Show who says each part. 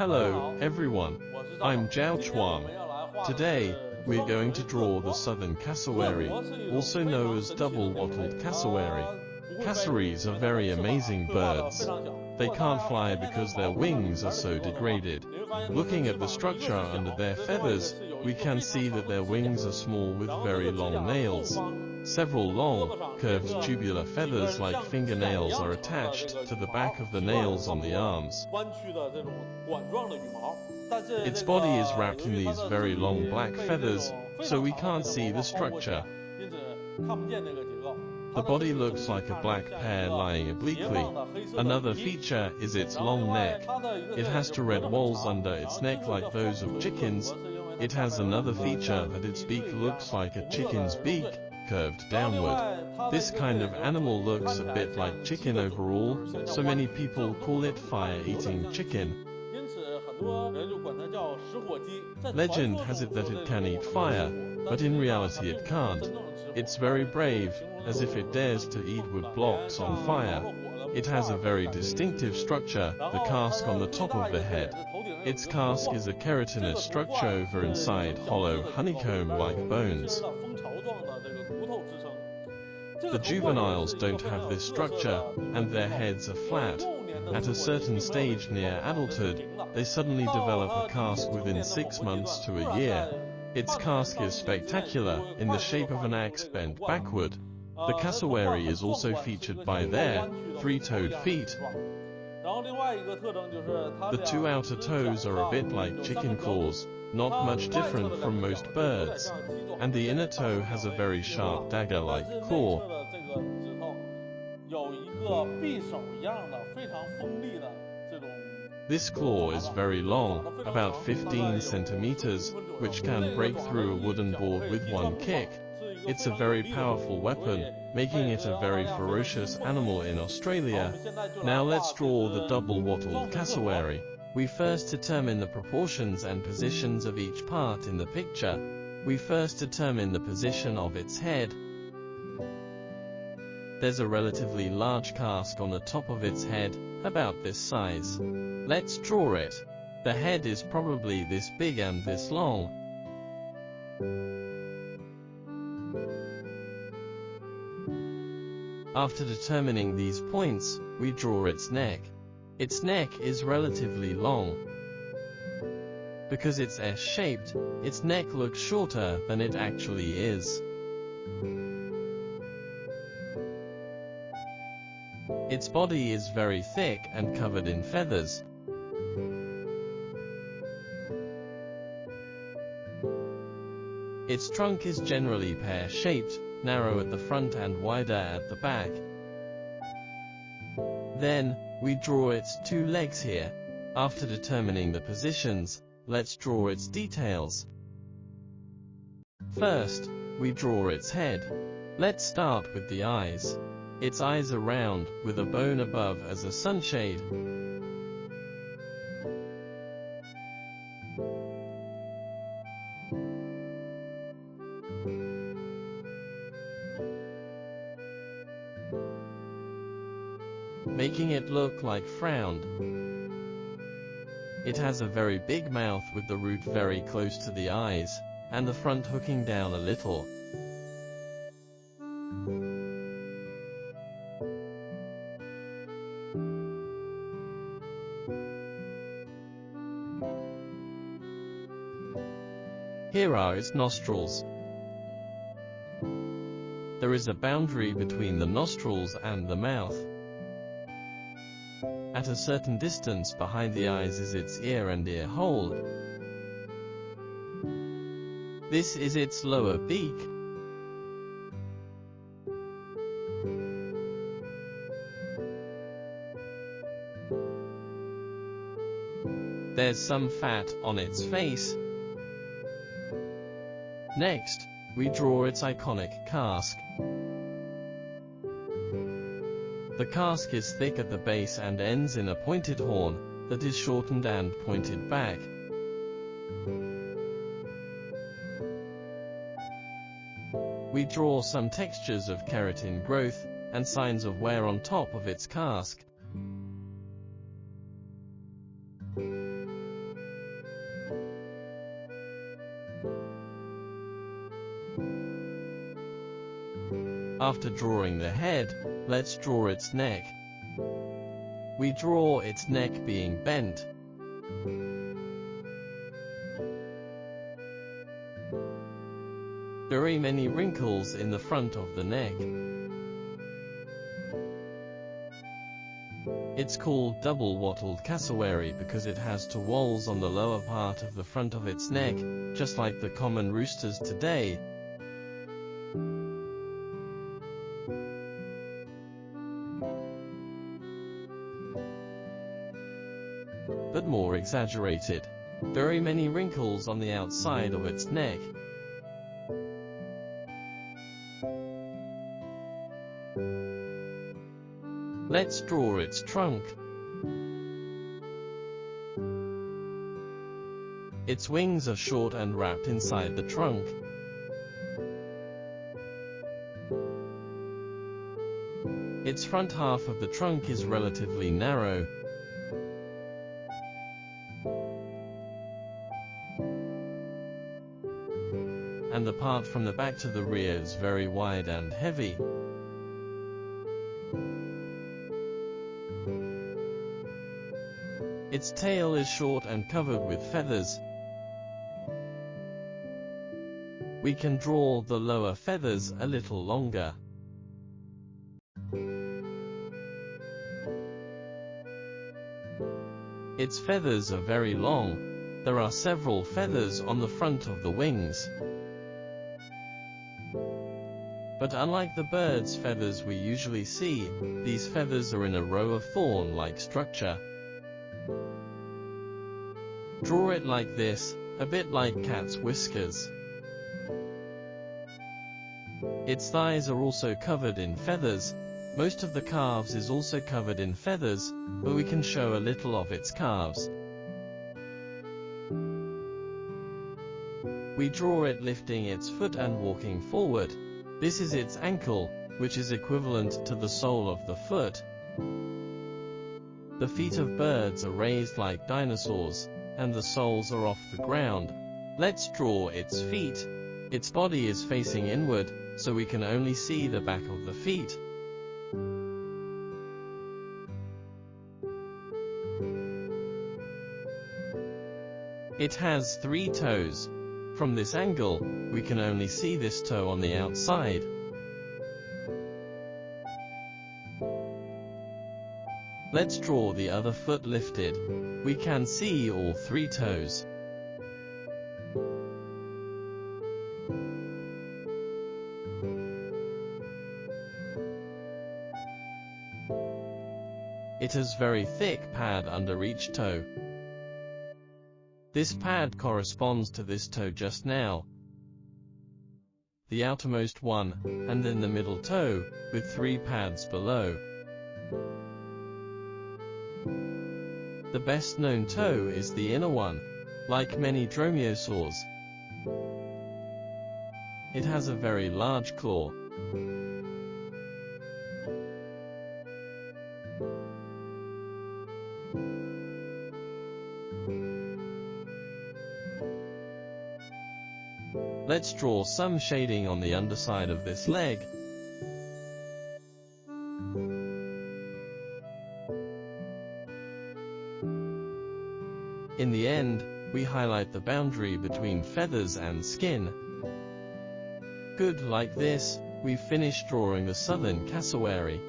Speaker 1: Hello, everyone. I'm ZHAO Chuang. Today, we're going to draw the Southern Cassowary, also known as double-wattled cassowary. Cassowaries are very amazing birds. They can't fly because their wings are so degraded. Looking at the structure under their feathers, we can see that their wings are small with very long nails. Several long, curved tubular feathers like fingernails are attached to the back of the nails on the arms. Its body is wrapped in these very long black feathers, so we can't see the structure. The body looks like a black pear lying obliquely. Another feature is its long neck. It has two red whorls under its neck like those of chickens. It has another feature that its beak looks like a chicken's beak, curved downward. This kind of animal looks a bit like chicken overall, so many people call it fire-eating chicken. Legend has it that it can eat fire, but in reality it can't. It's very brave, as if it dares to eat wood blocks on fire. It has a very distinctive structure, the casque on the top of the head. Its casque is a keratinous structure over inside hollow honeycomb-like bones. The juveniles don't have this structure, and their heads are flat. At a certain stage near adulthood, they suddenly develop a casque within 6 months to a year. Its casque is spectacular, in the shape of an axe bent backward. The cassowary is also featured by their three-toed feet. The two outer toes are a bit like chicken claws, not much different from most birds. And the inner toe has a very sharp dagger-like claw. This claw is very long, about 15 centimeters, which can break through a wooden board with one kick. It's a very powerful weapon, making it a very ferocious animal in Australia. Now let's draw the double-wattled cassowary. We first determine the proportions and positions of each part in the picture. We first determine the position of its head. There's a relatively large casque on the top of its head, about this size. Let's draw it. The head is probably this big and this long. After determining these points, we draw its neck. Its neck is relatively long. Because it's S-shaped, its neck looks shorter than it actually is. Its body is very thick and covered in feathers. Its trunk is generally pear-shaped, narrow at the front and wider at the back. Then, we draw its two legs here. After determining the positions, let's draw its details. First, we draw its head. Let's start with the eyes. Its eyes are round, with a bone above as a sunshade. Making it look like frowned. It has a very big mouth with the root very close to the eyes, and the front hooking down a little. Here are its nostrils. There is a boundary between the nostrils and the mouth. At a certain distance behind the eyes is its ear and ear hole. This is its lower beak. There's some fat on its face. Next, we draw its iconic casque. The casque is thick at the base and ends in a pointed horn that is shortened and pointed back. We draw some textures of keratin growth and signs of wear on top of its casque. After drawing the head, let's draw its neck. We draw its neck being bent. Very many wrinkles in the front of the neck. It's called double wattled cassowary because it has two whorls on the lower part of the front of its neck, just like the common roosters today. But more exaggerated. Very many wrinkles on the outside of its neck. Let's draw its trunk. Its wings are short and wrapped inside the trunk. Its front half of the trunk is relatively narrow. And the part from the back to the rear is very wide and heavy. Its tail is short and covered with feathers. We can draw the lower feathers a little longer. Its feathers are very long. There are several feathers on the front of the wings. But unlike the bird's feathers we usually see, these feathers are in a row of thorn-like structure. Draw it like this, a bit like cat's whiskers. Its thighs are also covered in feathers. Most of the calves is also covered in feathers, but we can show a little of its calves. We draw it lifting its foot and walking forward. This is its ankle, which is equivalent to the sole of the foot. The feet of birds are raised like dinosaurs, and the soles are off the ground. Let's draw its feet. Its body is facing inward, so we can only see the back of the feet. It has 3 toes. From this angle, we can only see this toe on the outside. Let's draw the other foot lifted. We can see all 3 toes. It has very thick pad under each toe. This pad corresponds to this toe just now, the outermost one, and then the middle toe, with 3 pads below. The best known toe is the inner one, like many dromaeosaurs. It has a very large claw. Let's draw some shading on the underside of this leg. In the end, we highlight the boundary between feathers and skin. Good, like this, we've finished drawing the Southern Cassowary.